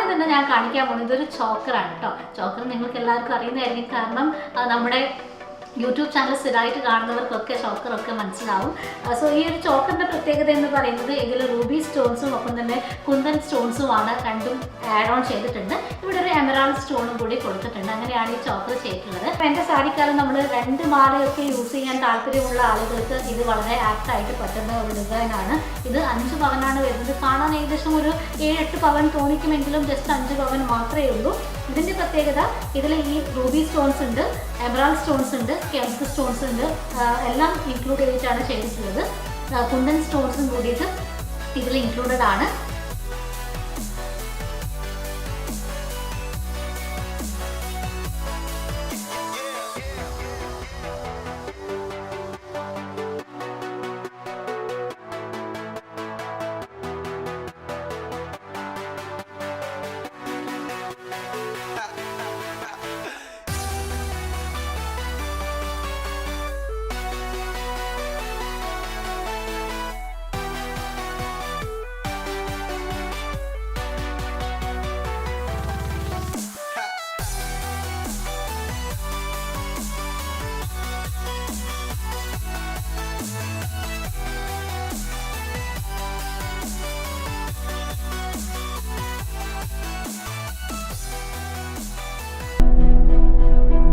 ആദ്യം തന്നെ ഞാൻ കാണിക്കാൻ പോകുന്നത് ഇതൊരു ചോക്കറാണ് കേട്ടോ. ചോക്കർ നിങ്ങൾക്ക് എല്ലാവർക്കും അറിയുന്നതായിരിക്കും, കാരണം നമ്മുടെ യൂട്യൂബ് ചാനൽ സ്ഥിരമായിട്ട് കാണുന്നവർക്കൊക്കെ ചോക്കറൊക്കെ മനസ്സിലാവും. സോ ഈ ഒരു ചോക്കറിൻ്റെ പ്രത്യേകത എന്ന് പറയുന്നത് ഇതിൽ റൂബി സ്റ്റോൺസും ഒപ്പം തന്നെ കുന്തൻ സ്റ്റോൺസുമാണ് രണ്ടും ആഡ് ഓൺ ചെയ്തിട്ടുണ്ട്. ഇവിടെ ഒരു എമറാൾഡ് സ്റ്റോണും കൂടി കൊടുത്തിട്ടുണ്ട്. അങ്ങനെയാണ് ഈ ചോക്കർ ചെയ്തിട്ടുള്ളത്. എൻ്റെ സാരിക്കാലം നമ്മൾ 2 മാലയൊക്കെ യൂസ് ചെയ്യാൻ താല്പര്യമുള്ള ആളുകൾക്ക് ഇത് വളരെ ആപ്റ്റായിട്ട് പറ്റുന്ന ഒരു ഡിസൈനാണ്. ഇത് 5 പവനാണ് വരുന്നത്. കാണാൻ ഏകദേശം ഒരു 7-8 പവൻ തോന്നിക്കുമെങ്കിലും ജസ്റ്റ് 5 പവൻ മാത്രമേ ഉള്ളൂ. ഇതിൻ്റെ പ്രത്യേകത ഇതിൽ ഈ റൂബി സ്റ്റോൺസ് ഉണ്ട്, എമറാൾഡ് സ്റ്റോൺസ് ഉണ്ട്, കെംസ് സ്റ്റോൺസ് ഉണ്ട്, എല്ലാം ഇൻക്ലൂഡ് ചെയ്തിട്ടാണ് ചെയ്തിട്ടുള്ളത്. കുണ്ടൻ സ്റ്റോൺസും കൂടിയിട്ട് ഇതിൽ ഇൻക്ലൂഡഡ് ആണ്.